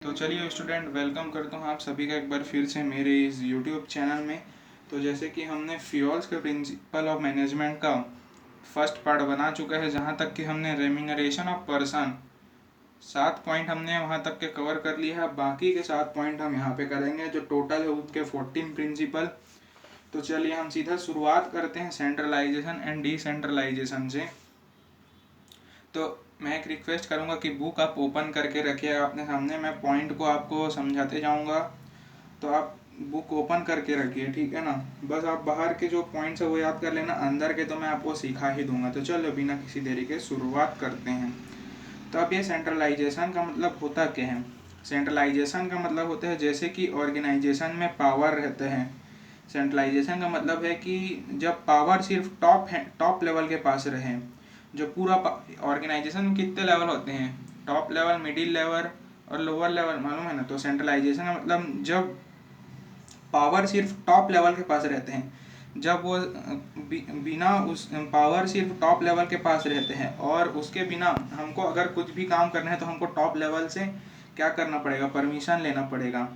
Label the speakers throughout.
Speaker 1: तो चलिए student, welcome करता हूँ आप सभी का एक बार फिर से मेरे इस यूट्यूब चैनल में। तो जैसे कि हमने फ्यूल्स के प्रिंसिपल ऑफ मैनेजमेंट का फर्स्ट पार्ट बना चुका है, जहाँ तक कि हमने रेम्यूनरेशन ऑफ पर्सन 7 पॉइंट हमने वहाँ तक के कवर कर लिया है। बाकी के 7 पॉइंट हम यहाँ पे करेंगे, जो टोटल है उनके 14 प्रिंसिपल। तो चलिए हम सीधा शुरुआत करते हैं सेंट्रलाइजेशन एंड डिसेंट्रलाइजेशन से। तो मैं एक रिक्वेस्ट करूंगा कि बुक आप ओपन करके रखिए अपने सामने, मैं पॉइंट को आपको समझाते जाऊंगा, तो आप बुक ओपन करके रखिए, ठीक है ना। बस आप बाहर के जो पॉइंट्स है वो याद कर लेना, अंदर के तो मैं आपको सिखा ही दूंगा। तो चलो बिना किसी देरी के शुरुआत करते हैं। तो अब ये सेंट्रलाइजेशन का मतलब होता क्या है। सेंट्रलाइजेशन का मतलब होता है जैसे कि ऑर्गेनाइजेशन में पावर रहते हैं। सेंट्रलाइजेशन का मतलब है कि जब पावर सिर्फ टॉप लेवल के पास रहे। जो पूरा ऑर्गेनाइजेशन में कितने लेवल होते हैं, टॉप लेवल, मिडिल लेवल और लोअर लेवल, मालूम है ना। तो सेंट्रलाइजेशन का मतलब जब पावर सिर्फ टॉप लेवल के पास रहते हैं, जब वो बिना उस पावर सिर्फ टॉप लेवल के पास रहते हैं और उसके बिना हमको अगर कुछ भी काम करना है तो हमको टॉप लेवल से क्या करना पड़ेगा, परमिशन लेना पड़ेगा।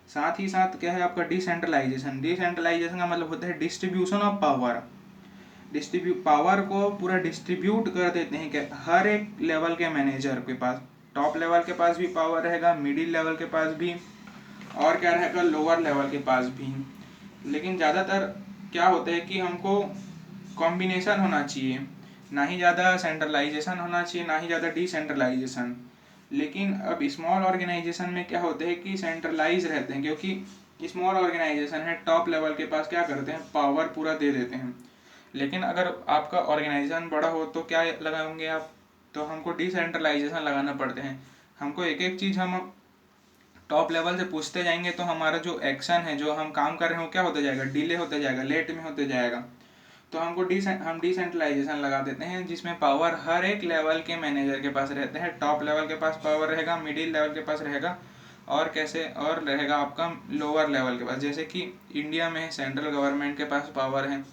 Speaker 1: साथ ही साथ क्या है आपका डिसेंट्रलाइजेशन। डिसेंट्रलाइजेशन का मतलब होता है डिस्ट्रीब्यूशन ऑफ पावर। पावर को पूरा डिस्ट्रीब्यूट कर देते हैं, क्या हर एक लेवल के मैनेजर के पास, टॉप लेवल के पास भी पावर रहेगा, मिडिल लेवल के पास भी, और क्या रहेगा, लोअर लेवल के पास भी। लेकिन ज़्यादातर क्या होता है कि हमको कॉम्बिनेशन होना चाहिए, ना ही ज़्यादा सेंट्रलाइजेशन होना चाहिए ना ही ज़्यादा डिसेंट्रलाइजेशन। लेकिन अब स्मॉल ऑर्गेनाइजेशन में क्या होता है कि सेंट्रलाइज रहते हैं, क्योंकि स्मॉल ऑर्गेनाइजेशन है, टॉप लेवल के पास क्या करते हैं, पावर पूरा दे देते हैं। लेकिन अगर आपका ऑर्गेनाइजेशन बड़ा हो तो क्या लगाएंगे आप, तो हमको डिसेंट्रलाइजेशन लगाना पड़ते हैं। हमको एक एक चीज़ हम टॉप लेवल से पूछते जाएंगे तो हमारा जो एक्शन है, जो हम काम कर रहे हैं, वो क्या होता जाएगा, डिले होता जाएगा, लेट में होते जाएगा। तो हम डिसेंट्रलाइजेशन लगा देते हैं, जिसमें पावर हर एक लेवल के मैनेजर के पास रहते हैं। टॉप लेवल के पास पावर रहेगा, मिडिल लेवल के पास रहेगा, और कैसे और रहेगा आपका लोअर लेवल के पास। जैसे कि इंडिया में सेंट्रल गवर्नमेंट के पास पावर है,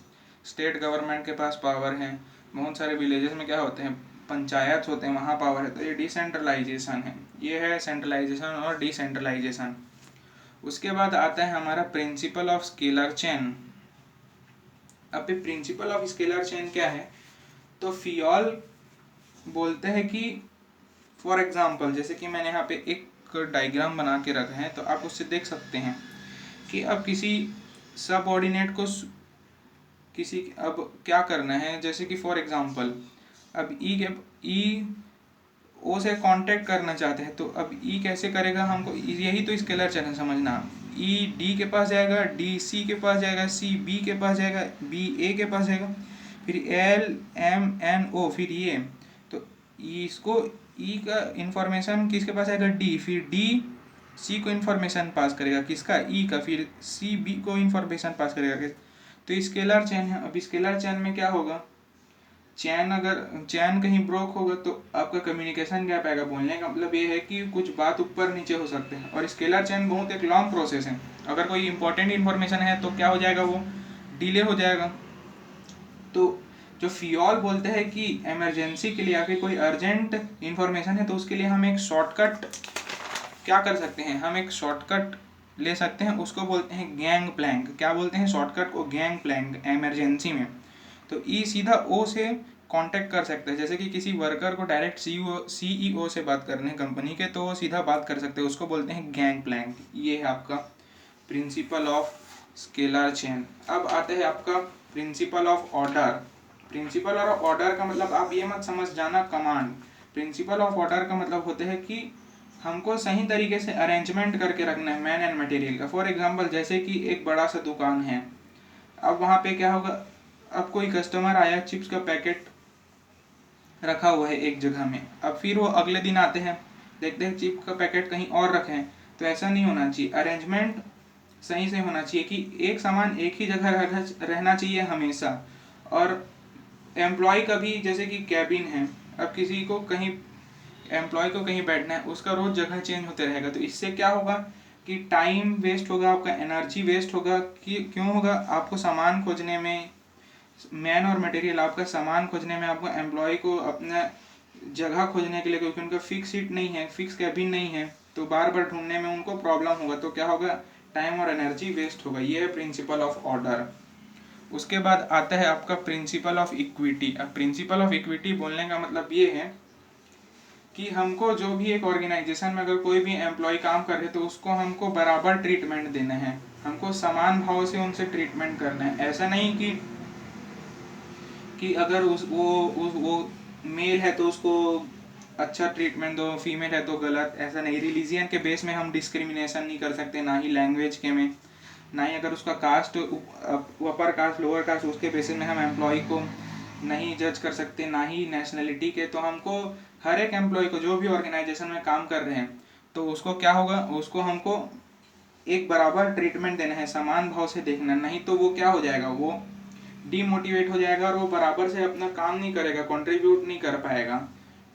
Speaker 1: स्टेट गवर्नमेंट के पास पावर है, बहुत सारे विलेजेस में क्या होते हैं, पंचायत होते हैं, वहाँ पावर है। तो ये डिसेंट्रलाइजेशन है, ये है सेंट्रलाइजेशन और डिसेंट्रलाइजेशन। उसके बाद आता है हमारा प्रिंसिपल ऑफ स्केलर चेन। अब प्रिंसिपल ऑफ स्केलर चेन क्या है, तो फियोल बोलते हैं कि फॉर एग्जांपल, जैसे कि मैंने यहाँ पे एक डायग्राम बना के रखा है, तो आप उससे देख सकते हैं कि अब किसी सबऑर्डिनेट को किसी अब क्या करना है। जैसे कि फॉर एग्जांपल अब ई ओ से कांटेक्ट करना चाहते हैं, तो अब ई कैसे करेगा, हमको यही तो स्केलर चेन है, समझना। ई डी के पास जाएगा, डी सी के पास जाएगा, सी बी के पास जाएगा, बी ए के पास जाएगा, फिर एल एम एन ओ, फिर ये। तो इसको ई का इंफॉर्मेशन किसके पास आएगा, डी, फिर डी सी को इंफॉर्मेशन पास करेगा, किसका, ई का, फिर सी बी को इंफॉर्मेशन पास करेगा। तो स्केलर चेन है। अब स्केलर चेन में क्या होगा, अगर चैन कहीं ब्रोक होगा तो आपका कम्युनिकेशन गैप आएगा। बोलने का मतलब ये है कि कुछ बात ऊपर नीचे हो सकते हैं, और स्केलर चैन बहुत एक लॉन्ग प्रोसेस है। अगर कोई इंपॉर्टेंट इन्फॉर्मेशन है तो क्या हो जाएगा, वो डिले हो जाएगा। तो जो फियोल बोलते हैं कि इमरजेंसी के लिए, आके कोई अर्जेंट इन्फॉर्मेशन है तो उसके लिए हम एक शॉर्टकट क्या कर सकते हैं, हम एक शॉर्टकट ले सकते हैं, उसको बोलते हैं गैंग प्लैंक। क्या बोलते हैं शॉर्टकट को, गैंग प्लैंक, इमरजेंसी में। तो ई सीधा ओ से कांटेक्ट कर सकते हैं। जैसे कि किसी वर्कर को डायरेक्ट सीईओ से बात करनी है कंपनी के, तो वो सीधा बात कर सकते हैं, उसको बोलते हैं गैंग प्लैंक। ये है आपका प्रिंसिपल ऑफ स्केलर चेन। अब आता है आपका principle of order. Principle of order का मतलब आप ये मत समझ जाना कमांड। प्रिंसिपल ऑफ ऑर्डर का मतलब होता है कि हमको सही तरीके से अरेंजमेंट करके रखना है मैन एंड मटेरियल का। फॉर एग्जांपल, जैसे कि एक बड़ा सा दुकान है, अब वहाँ पे क्या होगा, अब कोई कस्टमर आया, चिप्स का पैकेट रखा हुआ है एक जगह में, अब फिर वो अगले दिन आते हैं, देखते हैं चिप्स का पैकेट कहीं और रखे हैं। तो ऐसा नहीं होना चाहिए, अरेंजमेंट सही से होना चाहिए कि एक सामान एक ही जगह रहना चाहिए हमेशा। और एम्प्लॉय का भी, जैसे कि कैबिन है, अब किसी को कहीं, एम्प्लॉय को कहीं बैठना है, उसका रोज जगह चेंज होते रहेगा, तो इससे क्या होगा कि टाइम वेस्ट होगा, आपका एनर्जी वेस्ट होगा। कि क्यों होगा, आपको सामान खोजने में, मैन और मटेरियल, आपका सामान खोजने में, आपको एम्प्लॉय को अपना जगह खोजने के लिए, क्योंकि उनका फिक्स सीट नहीं है, फिक्स कैबिन नहीं है, तो बार बार ढूंढने में उनको प्रॉब्लम होगा, तो क्या होगा, टाइम और एनर्जी वेस्ट होगा। ये है प्रिंसिपल ऑफ ऑर्डर। उसके बाद आता है आपका प्रिंसिपल ऑफ इक्विटी। अब प्रिंसिपल ऑफ इक्विटी बोलने का मतलब ये है कि हमको जो भी एक ऑर्गेनाइजेशन में अगर कोई भी एम्प्लॉय काम कर रहे तो उसको हमको बराबर ट्रीटमेंट देना है, हमको समान भाव से उनसे ट्रीटमेंट करना है। ऐसा नहीं कि अगर वो मेल है तो उसको अच्छा ट्रीटमेंट दो, फीमेल है तो गलत, ऐसा नहीं। रिलीजियन के बेस में हम डिस्क्रिमिनेशन नहीं कर सकते, ना ही लैंग्वेज के में, ना ही अगर उसका cast upper caste lower caste उसके बेसिस में हम एम्प्लॉय को नहीं जज कर सकते, ना ही नेशनलिटी के। तो हमको हर एक एम्प्लॉय को जो भी ऑर्गेनाइजेशन में काम कर रहे हैं तो उसको क्या होगा, उसको हमको एक बराबर ट्रीटमेंट देना है, समान भाव से देखना, नहीं तो वो क्या हो जाएगा, वो डीमोटिवेट हो जाएगा और वो बराबर से अपना काम नहीं करेगा, कंट्रीब्यूट नहीं कर पाएगा।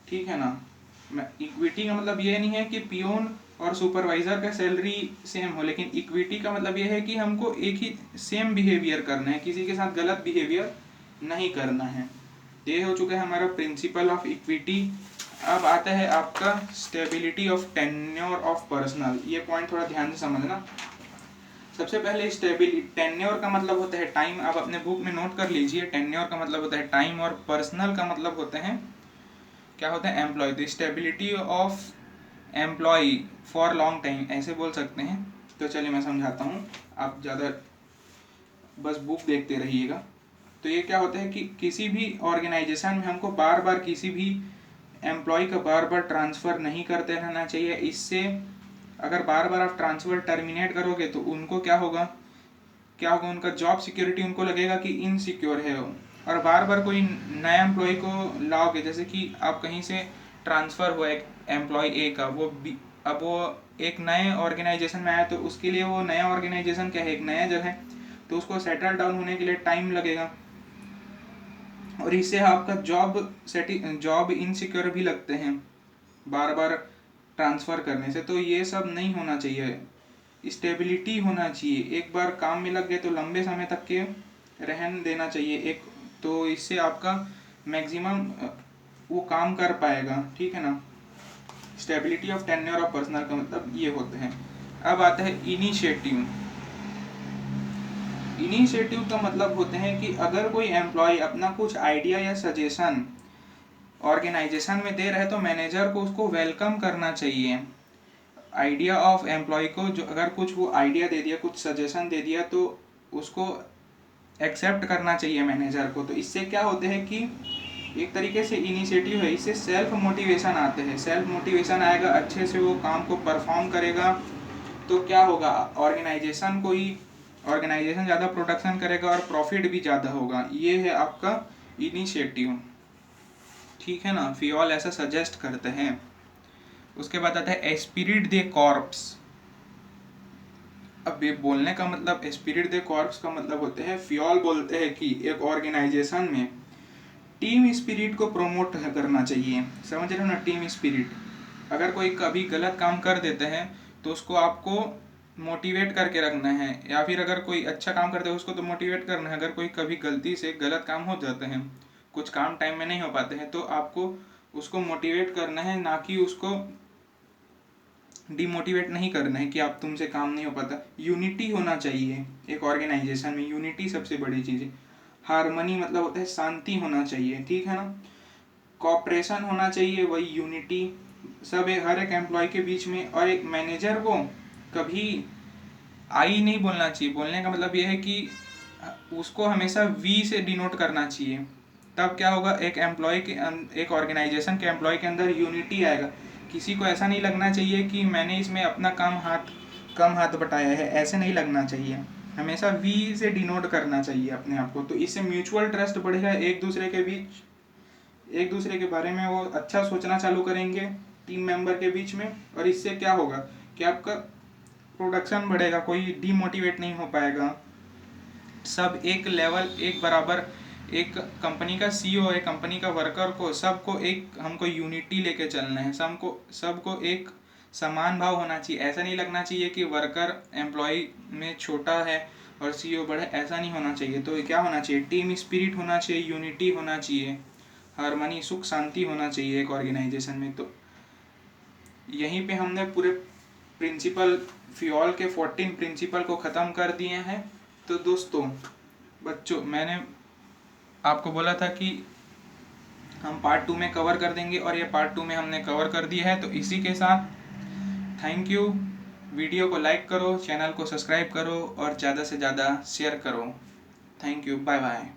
Speaker 1: ठीक है ना। इक्विटी का मतलब ये नहीं है कि पियोन और सुपरवाइजर का सैलरी सेम हो, लेकिन इक्विटी का मतलब ये है कि हमको एक ही सेम बिहेवियर करना है, किसी के साथ गलत बिहेवियर नहीं करना है। ये हो चुका है हमारा प्रिंसिपल ऑफ इक्विटी। अब आता है आपका stability of tenure of personal. ये पॉइंट थोड़ा ध्यान से समझना। सबसे पहले स्टेबिलिटी, टेन्योर का मतलब होता है टाइम। आप अपने बुक में नोट कर लीजिए, टेन्योर का मतलब होता है टाइम और पर्सनल का मतलब होते हैं क्या होता है, एम्प्लॉय। तो stability of employ for long time ऐसे बोल सकते हैं। तो चलिए मैं समझाता हूँ, आप ज़्यादा बस बुक देखते रहिएगा। तो ये क्या होता है कि किसी भी ऑर्गेनाइजेशन में हमको बार बार किसी भी एम्प्लॉय का बार बार ट्रांसफ़र नहीं करते रहना चाहिए। इससे अगर बार बार आप ट्रांसफ़र टर्मिनेट करोगे तो उनको क्या होगा, उनका जॉब सिक्योरिटी उनको लगेगा कि इनसिक्योर है वो। और बार बार कोई नया एम्प्लॉय को लाओगे, जैसे कि आप कहीं से ट्रांसफ़र हुआ एक एम्प्लॉय ए का, अब वो एक नए ऑर्गेनाइजेशन में आया तो उसके लिए वो नया ऑर्गेनाइजेशन क्या है, एक नया जगह है, तो उसको सेटल डाउन होने के लिए टाइम लगेगा और इससे आपका जॉब इनसिक्योर भी लगते हैं बार बार ट्रांसफ़र करने से। तो ये सब नहीं होना चाहिए, स्टेबिलिटी होना चाहिए। एक बार काम में लग गए तो लंबे समय तक के रहन देना चाहिए एक, तो इससे आपका मैक्सिमम वो काम कर पाएगा। ठीक है ना। Stability of tenure of personal का मतलब ये होते हैं। अब आता है इनिशिएटिव। इनिशिएटिव का मतलब होते हैं कि अगर कोई एम्प्लॉय अपना कुछ आइडिया या सजेशन ऑर्गेनाइजेशन में दे रहे तो मैनेजर को उसको वेलकम करना चाहिए। आइडिया ऑफ एम्प्लॉय को, जो अगर कुछ वो आइडिया दे दिया, कुछ सजेशन दे दिया, तो उसको एक्सेप्ट करना चाहिए मैनेजर को। तो इससे क्या होते हैं कि एक तरीके से इनिशिएटिव है, इससे सेल्फ मोटिवेशन आते हैं। सेल्फ मोटिवेशन आएगा, अच्छे से वो काम को परफॉर्म करेगा, तो क्या होगा, ऑर्गेनाइजेशन ज़्यादा प्रोडक्शन करेगा और प्रॉफिट भी ज़्यादा होगा। ये है आपका इनिशिएटिव। ठीक है ना। फियोल ऐसा सजेस्ट करते हैं। उसके बाद आता है एस्पिरिट दे कॉर्प्स। अब ये बोलने का मतलब, एस्पिरिट दे कॉर्प्स का मतलब होते हैं, फियोल बोलते हैं कि एक ऑर्गेनाइजेशन में टीम स्पिरिट को प्रमोट करना चाहिए। समझ रहे हो ना, टीम स्पिरिट। अगर कोई कभी गलत काम कर देते हैं तो उसको आपको मोटिवेट करके रखना है, या फिर अगर कोई अच्छा काम करते हैं उसको तो मोटिवेट करना है। अगर कोई कभी गलती से गलत काम हो जाते हैं, कुछ काम टाइम में नहीं हो पाते हैं, तो आपको उसको मोटिवेट करना है, ना कि उसको डिमोटिवेट नहीं करना है कि आप तुमसे काम नहीं हो पाता। यूनिटी होना चाहिए एक ऑर्गेनाइजेशन में, यूनिटी सबसे बड़ी चीज़ है। हारमनी मतलब होता है शांति होना चाहिए। ठीक है ना। कॉपरेशन होना चाहिए, वही यूनिटी सब हर एक एम्प्लॉय के बीच में। और एक मैनेजर को कभी आई नहीं बोलना चाहिए। बोलने का मतलब ये है कि उसको हमेशा वी से डिनोट करना चाहिए। तब क्या होगा, एक ऑर्गेनाइजेशन के एम्प्लॉय के अंदर यूनिटी आएगा। किसी को ऐसा नहीं लगना चाहिए कि मैंने इसमें अपना कम हाथ बटाया है, ऐसे नहीं लगना चाहिए। हमेशा वी से डिनोट करना चाहिए अपने आप को। तो इससे म्यूचुअल ट्रस्ट बढ़ेगा एक दूसरे के बीच, एक दूसरे के बारे में वो अच्छा सोचना चालू करेंगे टीम मेंबर के बीच में। और इससे क्या होगा कि आपका प्रोडक्शन बढ़ेगा, कोई डीमोटिवेट नहीं हो पाएगा। सब एक लेवल, एक बराबर, एक कंपनी का सीईओ, एक कंपनी का वर्कर को, सबको एक, हमको यूनिटी लेके चलना है। सबको एक समान भाव होना चाहिए। ऐसा नहीं लगना चाहिए कि वर्कर एम्प्लॉय में छोटा है और सीईओ बड़ा है, ऐसा नहीं होना चाहिए। तो क्या होना चाहिए, टीम स्पिरिट होना चाहिए, यूनिटी होना चाहिए, हारमनी, सुख शांति होना चाहिए एक ऑर्गेनाइजेशन में। तो यहीं पे हमने पूरे प्रिंसिपल फ्यूल के 14 प्रिंसिपल को ख़त्म कर दिए हैं। तो दोस्तों बच्चों, मैंने आपको बोला था कि हम पार्ट 2 में कवर कर देंगे और ये पार्ट 2 में हमने कवर कर दिया है। तो इसी के साथ थैंक यू। वीडियो को लाइक करो, चैनल को सब्सक्राइब करो और ज़्यादा से ज़्यादा शेयर करो। Thank you, bye bye.